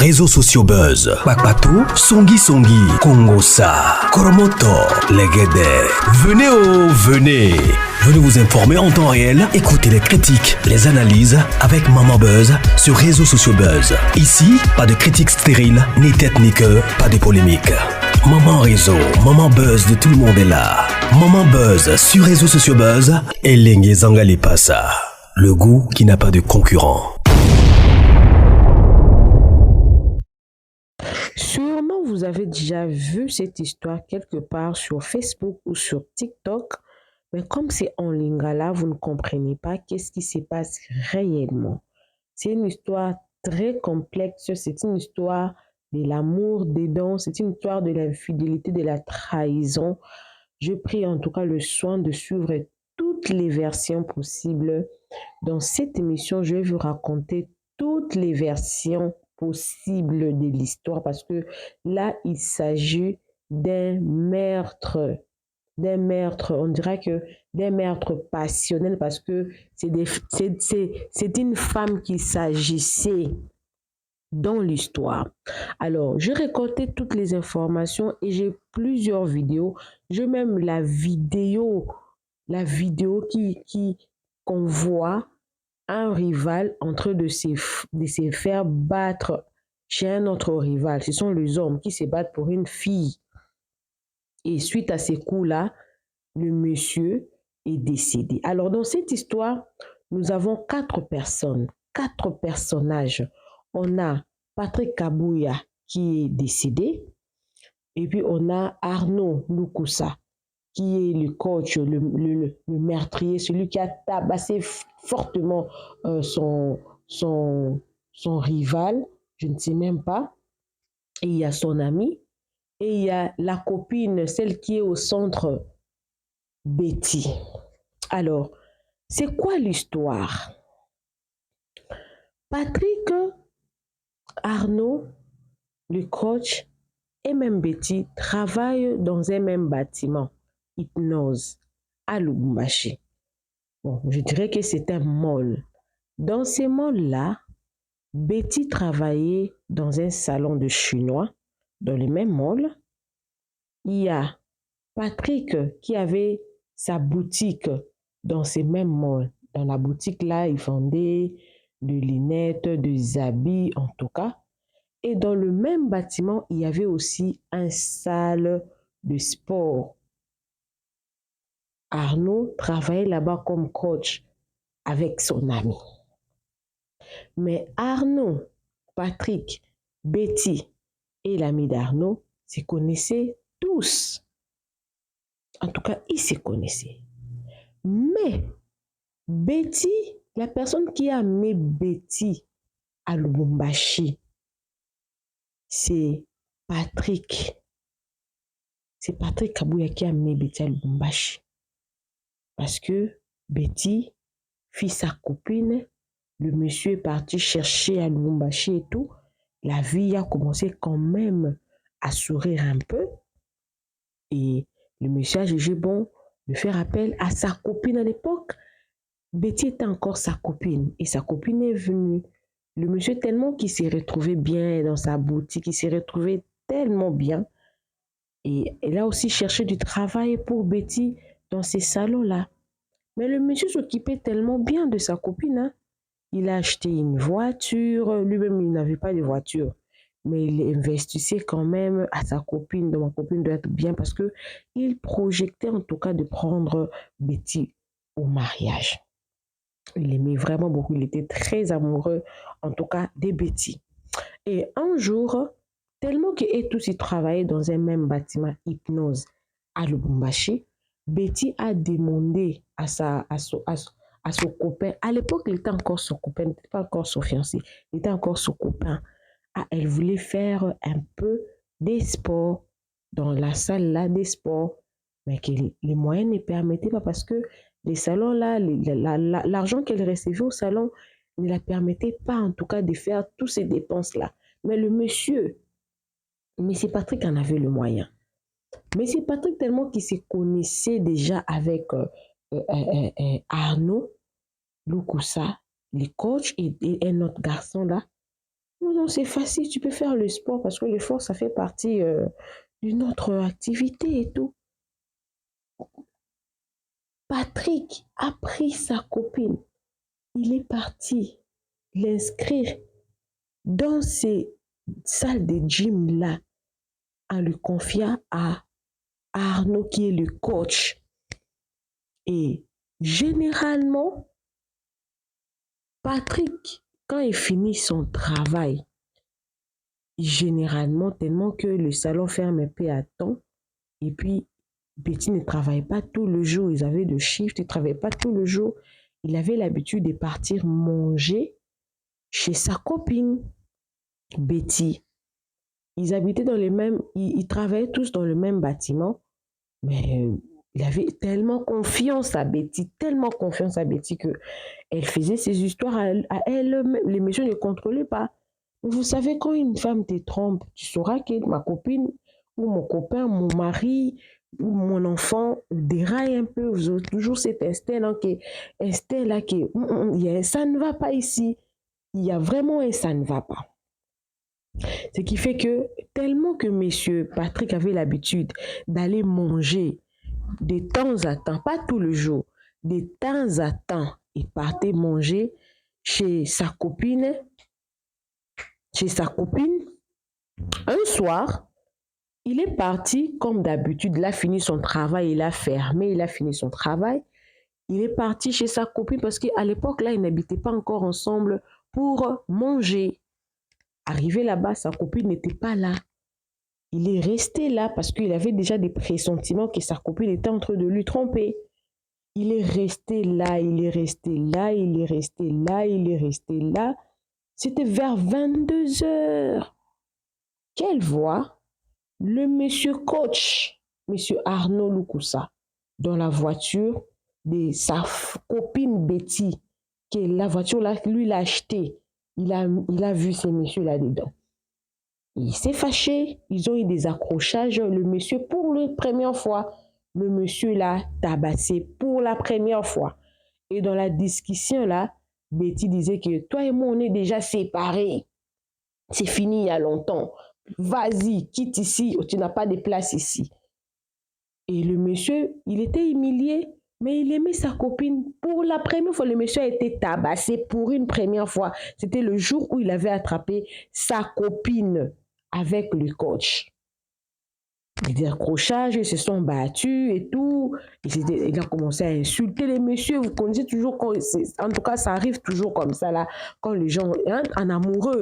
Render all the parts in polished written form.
réseaux sociaux buzz. Bakpatou, Songi Songi, Kongosa, Koromoto, Legede. Venez. Venez vous informer en temps réel. Écoutez les critiques, les analyses avec Maman Buzz sur réseaux sociaux buzz. Ici, pas de critiques stériles, ni tête ni queue, pas de polémiques. Maman réseau, Maman Buzz de tout le monde est là. Maman Buzz sur réseaux sociaux buzz. Et Lengue Zangali Passa. Le goût qui n'a pas de concurrent. Sûrement, vous avez déjà vu cette histoire quelque part sur Facebook ou sur TikTok, mais comme c'est en lingala, vous ne comprenez pas qu'est-ce qui se passe réellement. C'est une histoire très complexe, c'est une histoire de l'amour, des dons, c'est une histoire de l'infidélité, de la trahison. Je prie en tout cas le soin de suivre toutes les versions possibles. Dans cette émission, je vais vous raconter toutes les versions possibles de l'histoire parce que là, il s'agit d'un meurtre, on dirait que d'un meurtre passionnel parce que c'est une femme qui s'agissait dans l'histoire. Alors, j'ai récolté toutes les informations et j'ai plusieurs vidéos. J'ai même la vidéo qu'on voit un rival en train de se faire battre chez un autre rival. Ce sont les hommes qui se battent pour une fille. Et suite à ces coups-là, le monsieur est décédé. Alors, dans cette histoire, nous avons 4 personnes, 4 personnages. On a Patrick Kabouya qui est décédé. Et puis, on a Arnaud Lukusa qui est le coach, le meurtrier, celui qui a tabassé fortement son rival, je ne sais même pas. Et il y a son ami. Et il y a la copine, celle qui est au centre, Betty. Alors, c'est quoi l'histoire? Patrick, Arnaud, le coach, et même Betty travaillent dans un même bâtiment, Hypnose, à Lubumbashi. Bon, je dirais que c'est un mall. Dans ces malls-là, Betty travaillait dans un salon de chinois, dans le même mall. Il y a Patrick qui avait sa boutique dans ces mêmes malls. Dans la boutique-là, il vendait des lunettes, des habits, en tout cas. Et dans le même bâtiment, il y avait aussi une salle de sport. Arnaud travaillait là-bas comme coach avec son ami. Mais Arnaud, Patrick, Betty et l'ami d'Arnaud se connaissaient tous. En tout cas, ils se connaissaient. Mais Betty, la personne qui a amené Betty à Lubumbashi, c'est Patrick. C'est Patrick Kabouya qui a amené Betty à Lubumbashi. Parce que Betty fit sa copine, le monsieur est parti chercher à Lubumbashi et tout. La vie a commencé quand même à sourire un peu. Et le monsieur a jugé bon de faire appel à sa copine à l'époque. Betty était encore sa copine et sa copine est venue. Le monsieur tellement qu'il s'est retrouvé bien dans sa boutique, il s'est retrouvé tellement bien. Et elle a aussi cherché du travail pour Betty dans ces salons-là. Mais le monsieur s'occupait tellement bien de sa copine. Hein. Il a acheté une voiture. Lui-même, il n'avait pas de voiture. Mais il investissait quand même à sa copine. Donc, ma copine doit être bien parce qu'il projetait en tout cas de prendre Betty au mariage. Il aimait vraiment beaucoup. Il était très amoureux, en tout cas, de Betty. Et un jour, tellement qu'eux tous ils travaillaient dans un même bâtiment Hypnose à Lubumbashi, Betty a demandé à son copain, à l'époque il était encore son copain, il n'était pas encore son fiancé, il était encore son copain. Ah, elle voulait faire un peu des sports dans la salle là, des sports, mais que les moyens ne permettaient pas parce que les salons là, l'argent qu'elle recevait au salon ne la permettait pas en tout cas de faire toutes ces dépenses là. Mais le monsieur Patrick en avait le moyen. Monsieur Patrick, tellement qu'il se connaissait déjà avec Arnaud Lukusa, le coach, et un autre garçon là, Non, c'est facile, tu peux faire le sport parce que le sport, ça fait partie d'une autre activité et tout. Patrick a pris sa copine. Il est parti l'inscrire dans ces salles de gym-là en le confiant à Arnaud qui est le coach. Et généralement, Patrick, quand il finit son travail, généralement, tellement que le salon ferme un peu à temps, et puis Betty ne travaillait pas tout le jour, ils avaient de shift, ils ne travaillaient pas tout le jour. Il avait l'habitude de partir manger chez sa copine, Betty. Ils habitaient dans les mêmes, ils travaillaient tous dans le même bâtiment, mais il avait tellement confiance à Betty que elle faisait ses histoires à elle. Les messieurs ne contrôlaient pas. Vous savez, quand une femme te trompe, tu sauras que ma copine ou mon copain, mon mari ou mon enfant déraille un peu. Vous avez toujours cet instinct-là que ça ne va pas ici. Il y a vraiment un ça ne va pas. Ce qui fait que tellement que monsieur Patrick avait l'habitude d'aller manger de temps à temps, pas tout le jour, de temps à temps, il partait manger chez sa copine. Un soir, il est parti comme d'habitude, il a fini son travail, il a fini son travail. Il est parti chez sa copine parce qu'à l'époque, là, ils n'habitaient pas encore ensemble pour manger. Arrivé là-bas, sa copine n'était pas là. Il est resté là parce qu'il avait déjà des pressentiments que sa copine était en train de lui tromper. Il est resté là. C'était vers 22h. Quelle voix? Le monsieur coach, monsieur Arnaud Lukusa, dans la voiture de sa copine Betty, que la voiture là, lui l'a achetée. Il a vu ces messieurs là-dedans. Il s'est fâché, ils ont eu des accrochages. Le monsieur, pour la première fois, le monsieur l'a tabassé pour la première fois. Et dans la discussion là, Betty disait que toi et moi, on est déjà séparés. C'est fini il y a longtemps. Vas-y, quitte ici, tu n'as pas de place ici. Et le monsieur, il était humilié, mais il aimait sa copine. Pour la première fois, le monsieur a été tabassé pour une première fois. C'était le jour où il avait attrapé sa copine avec le coach. Des accrochages, ils se sont battus et tout. Il a commencé à insulter les messieurs. Vous connaissez toujours, en tout cas, ça arrive toujours comme ça, là, quand les gens, en amoureux,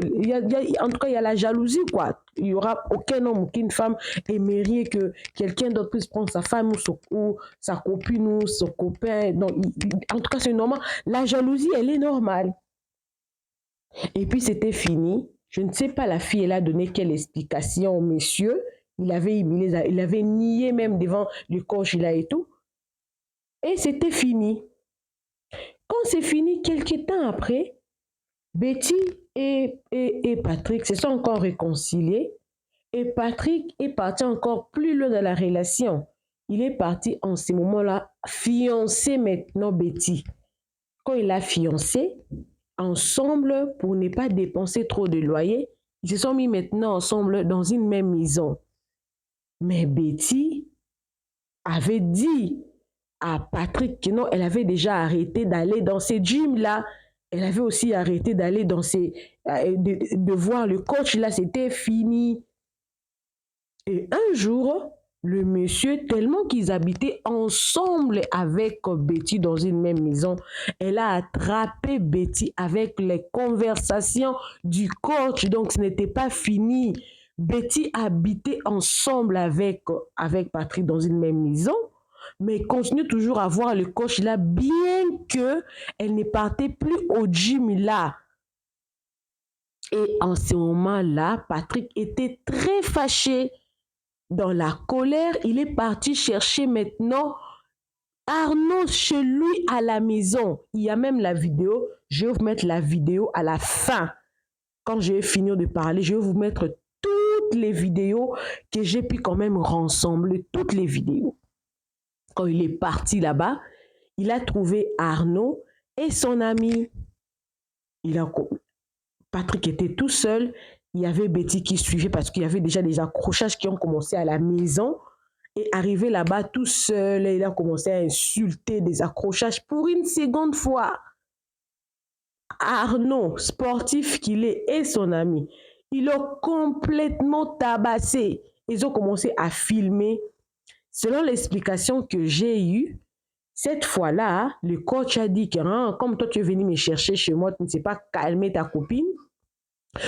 en tout cas, il y a la jalousie, quoi. Il n'y aura aucun homme, aucune femme aimerait que quelqu'un d'autre puisse prendre sa femme ou sa copine ou son copain. Non, en tout cas, c'est normal. La jalousie, elle est normale. Et puis, c'était fini. Je ne sais pas, la fille, elle a donné quelle explication au monsieur. Il avait nié même devant le coach là et tout. Et c'était fini. Quand c'est fini, quelques temps après, Betty et Patrick se sont encore réconciliés. Et Patrick est parti encore plus loin dans la relation. Il est parti en ce moment-là fiancer maintenant Betty. Quand il a fiancé, ensemble, pour ne pas dépenser trop de loyer, ils se sont mis maintenant ensemble dans une même maison. Mais Betty avait dit à Patrick que non, elle avait déjà arrêté d'aller dans ces gyms-là. Elle avait aussi arrêté d'aller dans de voir le coach là, c'était fini. Et un jour, le monsieur, tellement qu'ils habitaient ensemble avec Betty dans une même maison, elle a attrapé Betty avec les conversations du coach. Donc, ce n'était pas fini. Betty habitait ensemble avec Patrick dans une même maison, mais continue toujours à voir le coach là, bien qu'elle ne partait plus au gym là. Et en ce moment-là, Patrick était très fâché. Dans la colère, il est parti chercher maintenant Arnaud chez lui à la maison. Il y a même la vidéo. Je vais vous mettre la vidéo à la fin. Quand je vais finir de parler, je vais vous mettre toutes les vidéos que j'ai pu quand même rassembler, toutes les vidéos. Quand il est parti là-bas, il a trouvé Arnaud et son ami. Patrick était tout seul. Il y avait Betty qui suivait parce qu'il y avait déjà des accrochages qui ont commencé à la maison. Et arrivé là-bas tout seul, il a commencé à insulter des accrochages pour une seconde fois. Arnaud, sportif qu'il est, et son ami, ils l'ont complètement tabassé. Ils ont commencé à filmer. Selon l'explication que j'ai eue, cette fois-là, le coach a dit que comme toi tu es venu me chercher chez moi, tu ne sais pas calmer ta copine,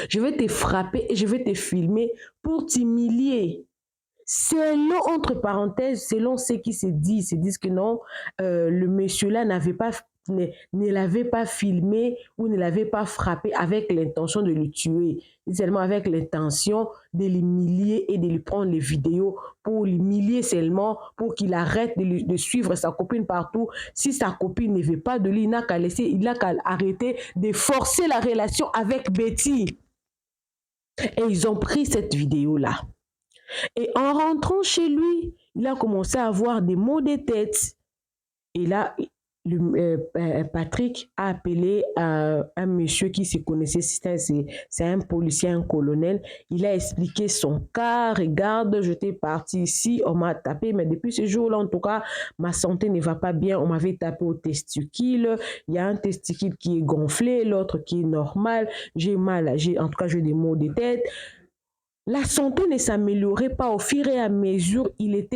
je vais te frapper et je vais te filmer pour t'humilier. Selon, entre parenthèses, selon ce qui se dit, ils se disent que non, le monsieur-là ne l'avait pas filmé ou ne l'avait pas frappé avec l'intention de le tuer, seulement avec l'intention de l'humilier et de lui prendre les vidéos pour l'humilier seulement, pour qu'il arrête de suivre sa copine partout. Si sa copine ne veut pas de lui, il n'a qu'à arrêter de forcer la relation avec Betty. Et ils ont pris cette vidéo-là. Et en rentrant chez lui, il a commencé à avoir des maux de tête. Et là, Patrick a appelé un monsieur qui se connaissait, c'est un policier, un colonel. Il a expliqué son cas. Regarde, j'étais parti ici, on m'a tapé, mais depuis ce jour-là, en tout cas, ma santé ne va pas bien. On m'avait tapé au testicule. Il y a un testicule qui est gonflé, l'autre qui est normal. J'ai mal, en tout cas, j'ai des maux de tête. La santé ne s'améliorait pas au fur et à mesure, il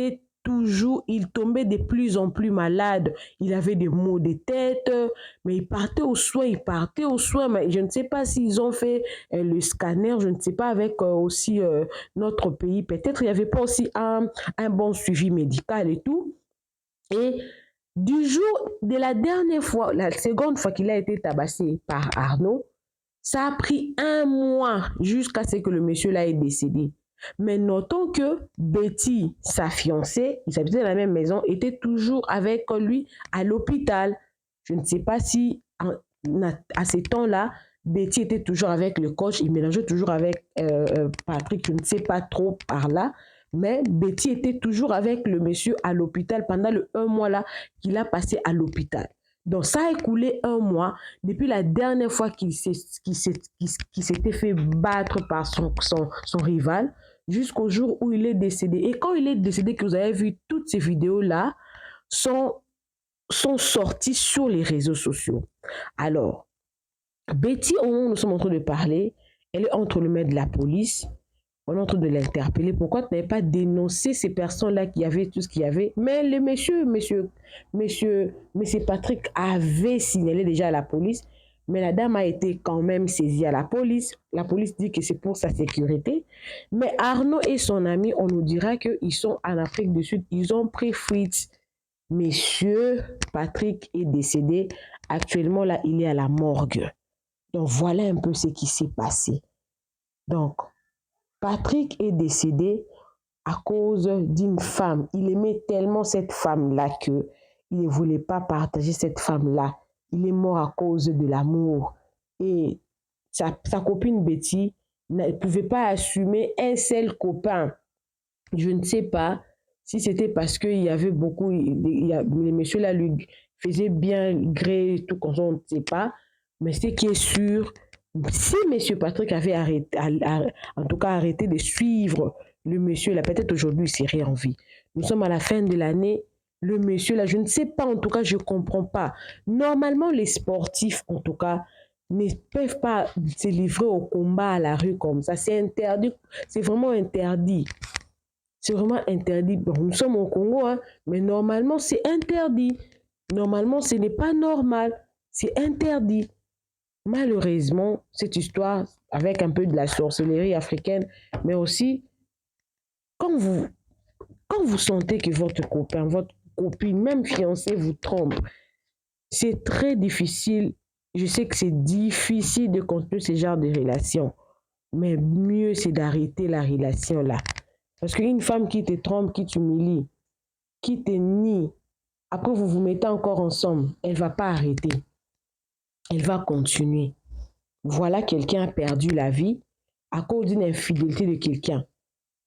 tombait de plus en plus malade. Il avait des maux de tête, mais il partait aux soins, mais je ne sais pas s'ils ont fait le scanner, je ne sais pas avec aussi notre pays. Peut-être il n'y avait pas aussi un bon suivi médical et tout. Et du jour de la dernière fois, la seconde fois qu'il a été tabassé par Arnaud, ça a pris 1 mois jusqu'à ce que le monsieur là est décédé. Mais notons que Betty, sa fiancée, ils habitaient dans la même maison, était toujours avec lui à l'hôpital. Je ne sais pas si à ces temps-là, Betty était toujours avec le coach, il mélangeait toujours avec Patrick, je ne sais pas trop par là. Mais Betty était toujours avec le monsieur à l'hôpital pendant le 1 mois là qu'il a passé à l'hôpital. Donc, ça a écoulé 1 mois depuis la dernière fois qu'il s'était fait battre par son rival jusqu'au jour où il est décédé. Et quand il est décédé, que vous avez vu, toutes ces vidéos-là sont sorties sur les réseaux sociaux. Alors, Betty, au moment où nous sommes en train de parler, elle est entre les mains de la police. On est en train de l'interpeller. Pourquoi tu n'avais pas dénoncé ces personnes-là qui avaient tout ce qu'il y avait? Mais le monsieur Patrick avait signalé déjà à la police, mais la dame a été quand même saisie à la police. La police dit que c'est pour sa sécurité. Mais Arnaud et son ami, on nous dira qu'ils sont en Afrique du Sud. Ils ont pris fuite. Monsieur Patrick est décédé. Actuellement, là, il est à la morgue. Donc, voilà un peu ce qui s'est passé. Donc, Patrick est décédé à cause d'une femme. Il aimait tellement cette femme-là qu'il ne voulait pas partager cette femme-là. Il est mort à cause de l'amour. Et sa copine Betty ne pouvait pas assumer un seul copain. Je ne sais pas si c'était parce qu'il y avait beaucoup... les messieurs-là lui faisaient bien gré, tout comme ça, on ne sait pas. Mais ce qui est sûr... Si M. Patrick avait arrêté de suivre le monsieur là, peut-être aujourd'hui il serait en vie. Nous sommes à la fin de l'année, le monsieur là, je ne sais pas, en tout cas je ne comprends pas. Normalement les sportifs en tout cas ne peuvent pas se livrer au combat à la rue comme ça. C'est interdit, c'est vraiment interdit. C'est vraiment interdit. Bon, nous sommes au Congo, hein, mais normalement c'est interdit. Normalement ce n'est pas normal, c'est interdit. Malheureusement, cette histoire, avec un peu de la sorcellerie africaine, mais aussi, quand vous sentez que votre copain, votre copine, même fiancée vous trompe, c'est très difficile. Je sais que c'est difficile de continuer ce genre de relation, mais mieux c'est d'arrêter la relation là. Parce qu'une femme qui te trompe, qui t'humilie, qui te nie, après vous vous mettez encore ensemble, elle ne va pas arrêter. Elle va continuer. Voilà, quelqu'un a perdu la vie à cause d'une infidélité de quelqu'un.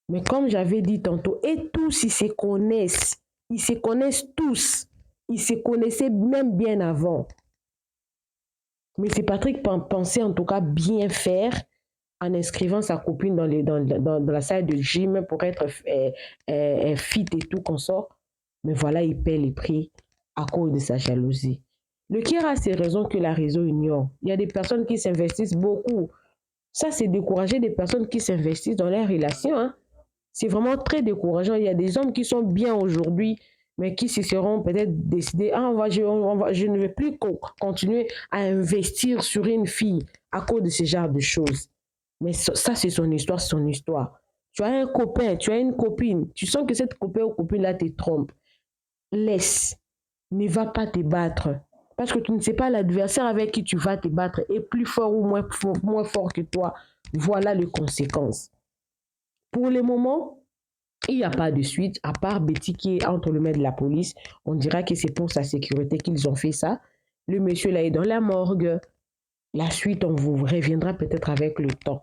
Mais comme j'avais dit tantôt, et tous, ils se connaissent tous. Ils se connaissaient même bien avant. Mais c'est Patrick pensait en tout cas bien faire en inscrivant sa copine dans la salle de gym pour être fit et tout qu'on sort. Mais voilà, il paie les prix à cause de sa jalousie. Le Kira a ses raisons que la réseau ignore. Il y a des personnes qui s'investissent beaucoup. Ça, c'est décourager des personnes qui s'investissent dans leurs relations. Hein. C'est vraiment très décourageant. Il y a des hommes qui sont bien aujourd'hui, mais qui se seront peut-être décidés, ah, je ne vais plus continuer à investir sur une fille à cause de ce genre de choses. Mais ça, c'est son histoire, c'est son histoire. Tu as un copain, tu as une copine, tu sens que cette copain ou copine-là te trompe. Laisse, ne va pas te battre. Parce que tu ne sais pas l'adversaire avec qui tu vas te battre est plus fort ou moins fort que toi. Voilà les conséquences. Pour le moment, il n'y a pas de suite, à part Betty qui est entre les mains de la police. On dira que c'est pour sa sécurité qu'ils ont fait ça. Le monsieur là est dans la morgue. La suite, on vous reviendra peut-être avec le temps.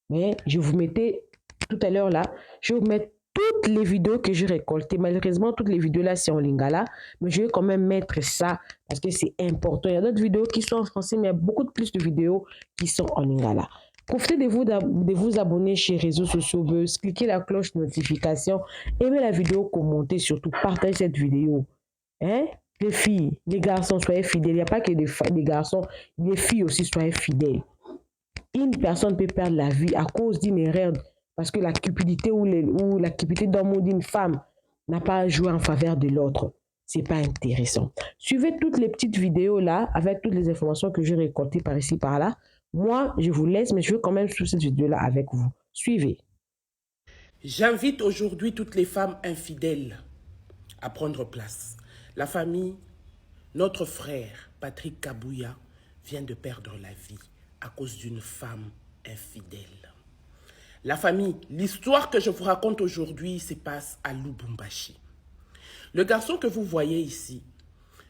Mais je vous mettais tout à l'heure là, je vais vous mettre toutes les vidéos que j'ai récoltées. Malheureusement, toutes les vidéos là, c'est en lingala. Mais je vais quand même mettre ça parce que c'est important. Il y a d'autres vidéos qui sont en français, mais il y a beaucoup plus de vidéos qui sont en lingala. Profitez de vous abonner chez les réseaux sociaux Buzz, cliquez la cloche de notification, aimez la vidéo, commentez, surtout partagez cette vidéo. Hein? Les filles, les garçons, soyez fidèles. Il n'y a pas que des garçons, les filles aussi, soyez fidèles. Une personne peut perdre la vie à cause d'une erreur parce que la cupidité ou la cupidité d'homme ou d'une femme n'a pas joué en faveur de l'autre. C'est pas intéressant. Suivez toutes les petites vidéos là avec toutes les informations que j'ai récoltées par ici par là. Moi, je vous laisse, mais je veux quand même suivre cette vidéo là avec vous. Suivez. J'invite aujourd'hui toutes les femmes infidèles à prendre place. La famille, notre frère Patrick Kabouya vient de perdre la vie à cause d'une femme infidèle. La famille, l'histoire que je vous raconte aujourd'hui se passe à Lubumbashi. Le garçon que vous voyez ici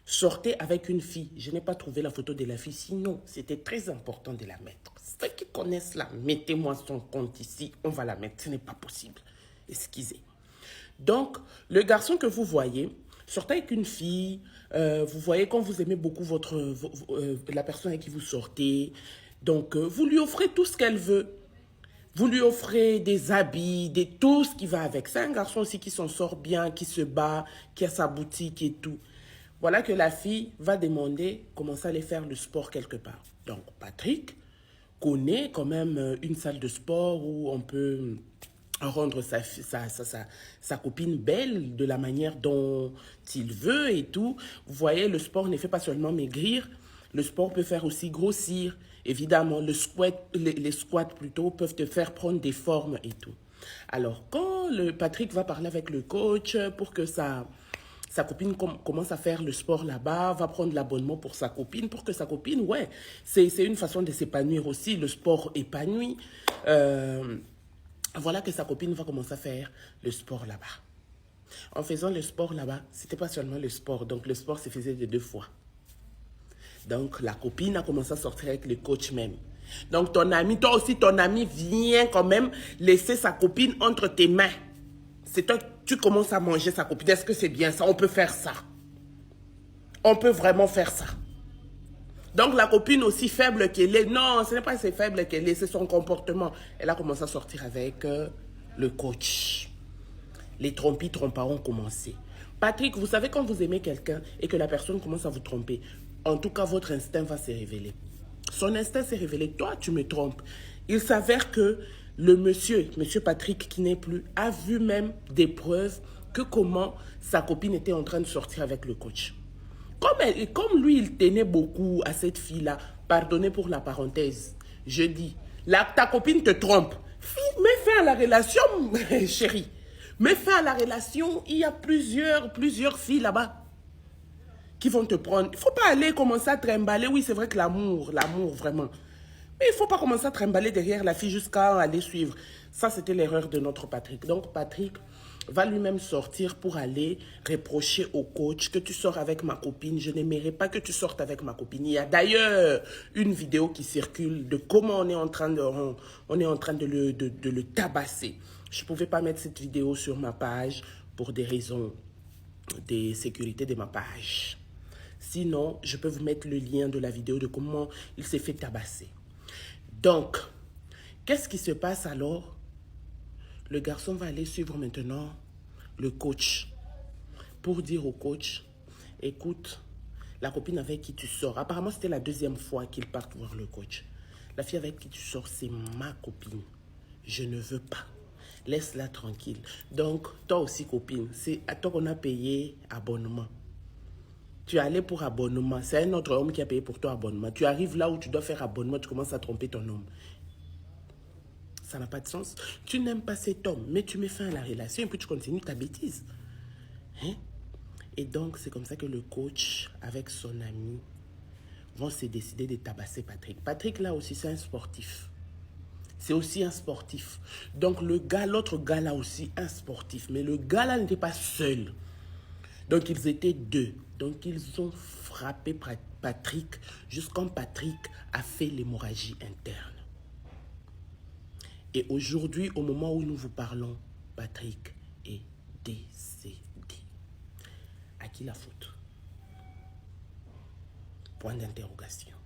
sortait avec une fille. Je n'ai pas trouvé la photo de la fille, sinon c'était très important de la mettre. Ceux qui connaissent là, mettez-moi son compte ici, on va la mettre. Ce n'est pas possible. Excusez. Donc, le garçon que vous voyez sortait avec une fille. Vous voyez quand vous aimez beaucoup la personne avec qui vous sortez. Donc, vous lui offrez tout ce qu'elle veut. Vous lui offrez des habits, tout ce qui va avec. C'est un garçon aussi qui s'en sort bien, qui se bat, qui a sa boutique et tout. Voilà que la fille va demander comment ça allait faire le sport quelque part. Donc, Patrick connaît quand même une salle de sport où on peut rendre sa copine belle de la manière dont il veut et tout. Vous voyez, le sport ne fait pas seulement maigrir, le sport peut faire aussi grossir. Évidemment, les squats plutôt peuvent te faire prendre des formes et tout. Alors, quand Patrick va parler avec le coach pour que sa copine commence à faire le sport là-bas, va prendre l'abonnement pour sa copine, pour que sa copine, ouais, c'est une façon de s'épanouir aussi, le sport épanouit. Voilà que sa copine va commencer à faire le sport là-bas. En faisant le sport là-bas, c'était pas seulement le sport, donc le sport se faisait de 2 fois. Donc la copine a commencé à sortir avec le coach même. Donc ton ami, toi aussi ton ami vient quand même laisser sa copine entre tes mains. C'est toi, tu commences à manger sa copine. Est-ce que c'est bien ça? On peut faire ça. On peut vraiment faire ça. Donc la copine aussi faible qu'elle est, non, ce n'est pas si faible qu'elle est, c'est son comportement. Elle a commencé à sortir avec le coach. Les trompas ont commencé. Patrick, vous savez quand vous aimez quelqu'un et que la personne commence à vous tromper, en tout cas votre instinct va se révéler. Son instinct s'est révélé, toi tu me trompes. Il s'avère que le monsieur Patrick qui n'est plus, a vu même des preuves que comment sa copine était en train de sortir avec le coach. Comme lui, il tenait beaucoup à cette fille-là, pardonnez pour la parenthèse, je dis, ta copine te trompe. Mets fin à la relation, chérie. Mets fin à la relation, il y a plusieurs filles là-bas qui vont te prendre. Il ne faut pas aller commencer à trimballer. Oui, c'est vrai que l'amour, vraiment. Mais il ne faut pas commencer à trimballer derrière la fille jusqu'à aller suivre. Ça, c'était l'erreur de notre Patrick. Donc, Patrick va lui-même sortir pour aller reprocher au coach que tu sors avec ma copine. Je n'aimerais pas que tu sortes avec ma copine. Il y a d'ailleurs une vidéo qui circule de comment on est en train de le tabasser. Je ne pouvais pas mettre cette vidéo sur ma page pour des raisons de sécurité de ma page. Sinon, je peux vous mettre le lien de la vidéo de comment il s'est fait tabasser. Donc, qu'est-ce qui se passe alors? Le garçon va aller suivre maintenant le coach pour dire au coach, écoute, la copine avec qui tu sors, apparemment c'était la deuxième fois qu'il part voir le coach. La fille avec qui tu sors, c'est ma copine. Je ne veux pas. Laisse-la tranquille. Donc, toi aussi, copine, c'est à toi qu'on a payé abonnement. Tu es allé pour abonnement. C'est un autre homme qui a payé pour toi abonnement. Tu arrives là où tu dois faire abonnement, tu commences à tromper ton homme. Ça n'a pas de sens. Tu n'aimes pas cet homme, mais tu mets fin à la relation et puis tu continues ta bêtise. Hein? Et donc, c'est comme ça que le coach, avec son ami, vont se décider de tabasser Patrick. Patrick, là aussi, c'est un sportif. C'est aussi un sportif. Donc, l'autre gars, là aussi, un sportif. Mais le gars, là, n'était pas seul. Donc, ils étaient deux. Donc, ils ont frappé Patrick jusqu'à Patrick a fait l'hémorragie interne. Et aujourd'hui, au moment où nous vous parlons, Patrick est décédé. À qui la faute? Point d'interrogation.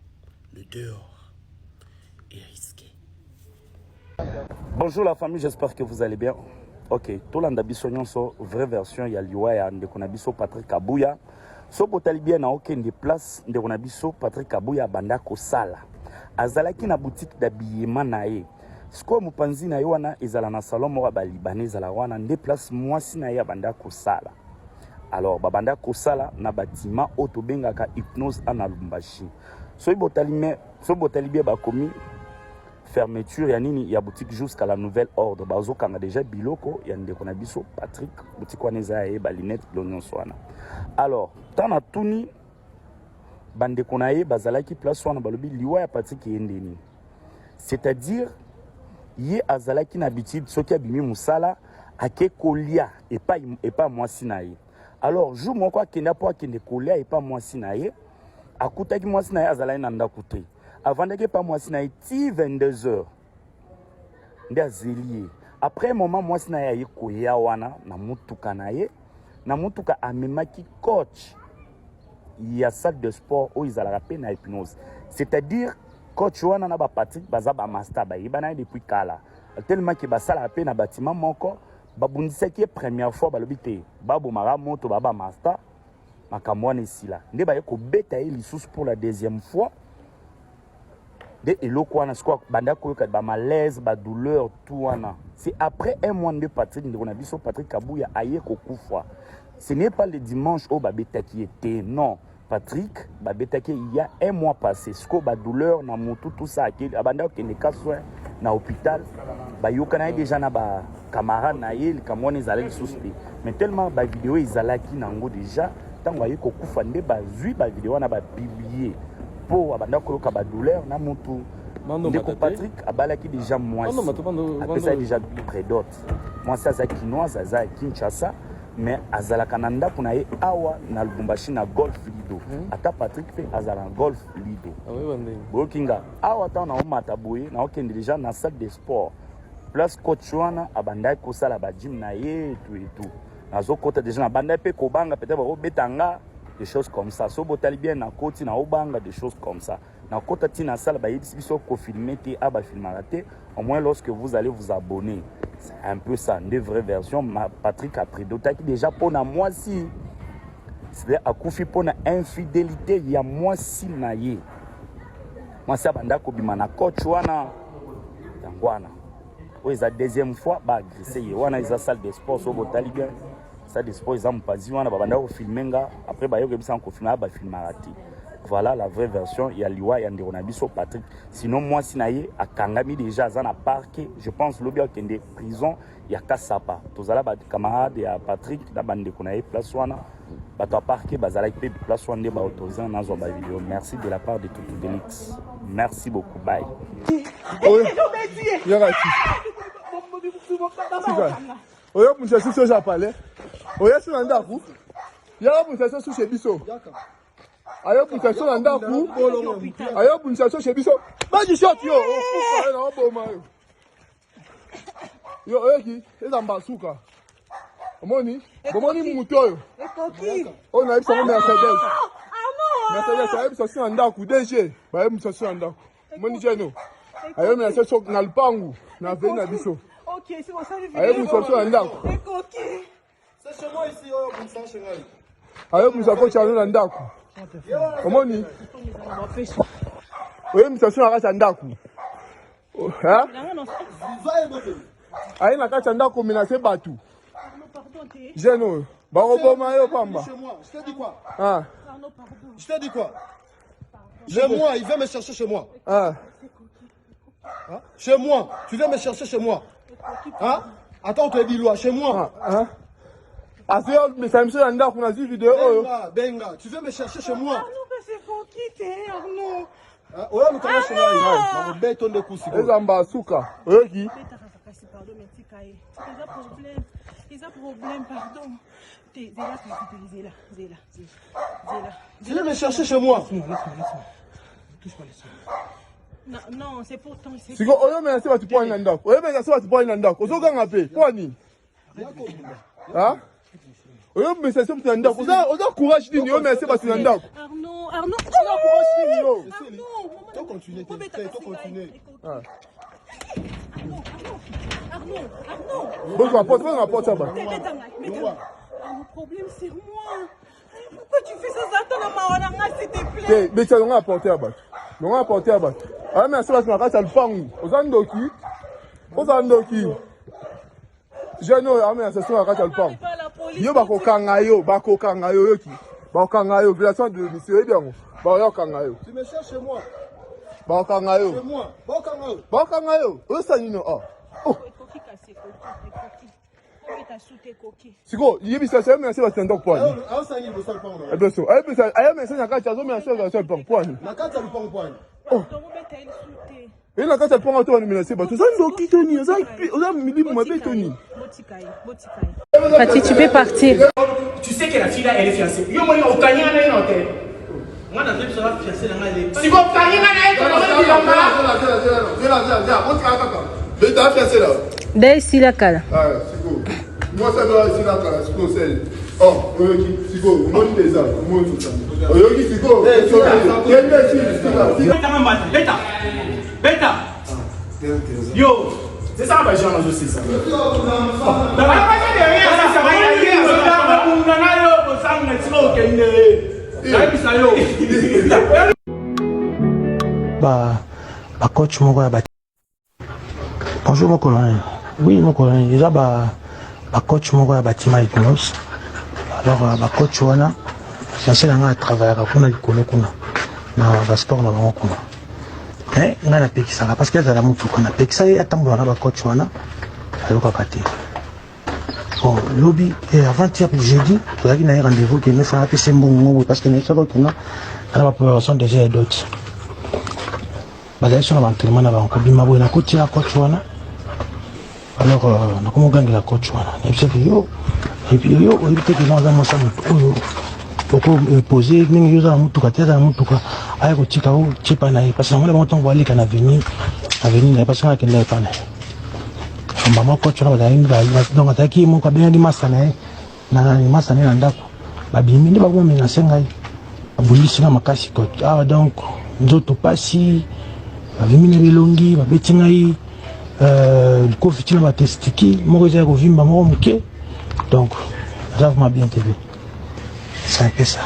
Le dehors est risqué. Bonjour la famille, j'espère que vous allez bien. Ok, tolanda biso nyonso vraie version ya liwa ya ndeko na biso Patrick Kabuya. So botali bien na aucun des places ndeko na biso Patrick Kabuya banda kosala. Azalaki na boutique d'habillement na ye. Siko mupanzi na ye wana ezala na salon moko ba libanais ezala wana nde place mwasi na ye banda kosala. Alors babanda kosala na bâtiment oto bengaka hypnose ana Lubumbashi. So botali bien bakomi fermeture ya nini ya boutique jusqu'à la nouvelle ordre. Bazo kanga déjà biloko ya ndeko na biso Patrick boutique wana eza ye ba lunette blonyon swana. Alors tana tuni bandeko na ye bazalaki place wana balobi liwa ya Patrick yendeni. C'est-à-dire ye azalaki na habitude soki abimi musala ake kolia et pas mwasi na ye. Alors jour moko akenda po akende kolia et pas mwasi na ye akutaki mwasi na ye azalaki na ndako te. Avant de pas moi si 22h. Après un moment moi si na ye koya wana na mutuka na ye na mutuka amemaki coach il y a salle de sport où ils allaient rappeler na hypnose. C'est-à-dire coach wana na ba Patrick baza ba master ba yebana depuis kala. Tellement que ba sala pe na bâtiment moko ba bundisaki première fois ba lobité babo mara moto baba master makamwana sila. Nde ba yeko beta ye lisusu pour la deuxième fois. De eloko wana siko banda koyoka ba malaise ba douleur tout wana. C'est après un mois de Patrick ndeko na biso Patrick Kabuya aye kokufa. Ce n'est pas le dimanche au babeta qui était non. Patrick babeta qui il y a un mois passé siko ba douleur na motu tout ça qui abanda ko ne ka soin na hôpital ba yokana déjà na ba camarade na ye kamone zalaki suspect. Mais tellement ba vidéo izalaki nango déjà tango aye kokufa nde ba zui ba vidéo na ba publier. Pour abanda koloka ba douleur na mutu ndeko Patrick abalaki déjà moi ça déjà prédote moi ça za kinoise za Kinshasa mais azalaka na ndako na ye awa na Lubumbashi na golf lido ata Patrick pe azala golf lido bokinga awa ta na omata boye na okende déjà na salle de sport place coach wana abanda ko sala ba gym na ye tout nazo kota déjà na banda pe ko banga peut-être ba betanga des choses comme ça. So botali bien na koti na obanga des choses comme ça. Na kota ti na salle ba yebisi ko filmer te aba filmarate au moins lorsque vous allez vous abonner. C'est un peu ça, une vraie version Patrick a pris d'autant que déjà pour moi si c'est à kufi pour na infidélité il y a moi si na ye. Moi ça banda ko bima na coach wana tangwana. Oui, la deuxième fois ba grisser wana isa salle de sport so botali bien. Ça dispose en pas wana babanda ko filmenga après ba yoke bisa ko filmer ba filmarati. Voilà la vraie version ya liwa ya ndeko na biso Patrick. Sinon moi sinaye akangami déjà za na parquet, je pense lobia kende prison ya Kasapa. Tozala ba camarade ya Patrick da bande ko na place wana ba to parquet bazala pe place wana ba autorisé na zo ba vidéo. Merci de la part de tout Delix. Merci beaucoup. Bye. Oyo musa suso ja pale. Oyo sina ndaku. Ya musa suso chez biso. Ayo musa suso ndaku. Ayo musa suso chez biso. Ba di shot yo. Ofufa na oboma yo. Yo oyo ki eza mbasuka. Omoni? Bomoni muto yo. Ekoki. On a eu son Mercedes. Mercedes ayebi sosi na ndako DG bayebi sosi na ndako moni jeno ayebi na sosi na lupangu na veni na biso OK c'est bon ça je vais ayebi sosi na ndako OK c'est chez moi ici oh comme ça chez moi ayebi sosi chano na ndako omoni oyebi sosi na kati ya ndako hein ayebi na kati ya ndako menase bato jeno baroboma yo pamba Chez moi, je te dis quoi? Ah. Je te dis quoi? Chez moi, il vient me chercher chez moi. Ah. Hein? Chez moi, tu viens me chercher chez moi. Hein? Attends, tu es Bilois, chez moi. Hein? Ah, c'est mais ça me fait un dark, on a vu vidéo. Benga, Benga, tu viens me chercher chez moi. Arnaud, c'est pour quitter, Arnaud. Hein? Ouais, mais comment chez moi? Je vais béton de coups. Les ambasouka. Oui, qui? Pardon, mais tu cailles. Ils ont problème. Ils ont problème, pardon. Zéla. Tu viens me chercher chez moi. Laisse-moi. Touche pas, laisse-moi. Non, c'est pour ton... Si vous avez un peu de poids dans le dos, vous avez un peu de poids dans le dos, vous avez un peu de poids. Hein? Vous avez un peu de poids dans le dos. Vous avez courage de dire, vous avez un peu de poids dans le dos. Arnaud. Toi, continue. Arnaud. Bon, rapporte ça. Le problème, c'est moi. Pourquoi tu fais ça? Attends, s'il te plaît. Mais tu as apporté à battre. On a apporté à battre. Ah, mais c'est parce qu'on a fait le pang. Aux Andoki. Je ne sais pas si le pang. Yo bako kangayo yoki. Bako kangayo, violation de monsieur Ediango. Bako kangayo. Tu me cherches chez moi. Bako kangayo. Chez moi. Bako kangayo. Où ça nous a? Oh. Siko, yibi ça c'est mais c'est pas ndok point. Ah, ça y est, le seul point. Attention, ayo mais ça na kati azo mais ça seul point. Na kati le point. Oh. Et la kati point to ni c'est pas tout ça ndoki toni, ça midi mo be toni. Fatih, tu peux partir. Tu sais que la fille là elle est fiancée. Yo moi au kanya na ino te. Moi na vie sera fiancée na ngai. Si vous kanya na ino on t'a kaka. Mais t'as fiancé là. Dès ici la cala. Ah, Siko. Moi ça doit ici la cala, Siko c'est. Oh, oyoki, Siko, mon des armes, mon tout ça. Oyoki Siko. Beta. Yo, c'est ça ma genre je sais ça. Bah coach mon gars. Bonjour mon colonel. Oui mon colonel, déjà bah coach mon gars bâtiment hypnose. Alors bah coach wana c'est là travailler kuna likolo kuna na ba sport na bango kuna. Nga na pekisa parce que za la mutu kuna pekisa atambola na ba coach wana ayoka kati. Bon lobby et avant-hier jeudi, tu as un rendez-vous qui me fait un peu sembongo parce que nous sommes là à la préparation des jeux d'autres. Sur l'entraînement, on a bien na coach ya coach wana. Alors na komo gangela coach wana. Et puis yo on dit que dans un moment ça poko poser ningi yoza mutuka teza mutuka aya kotika o chipa na parce que ngala montongo wali kana venir na parce que kenda pana. Mama coach wana bazaini ba donc ataki mo ka bien di masana na masana na ndako. Ba bimi ndi ba ko mena sengai. Abulisi na makasi coach. Ah donc nzoto pasi bavimina bilongi babeti ngai kofitina batestiki moko eza ya kovimba moko moke donc ça m'a bien tv c'est un peu ça.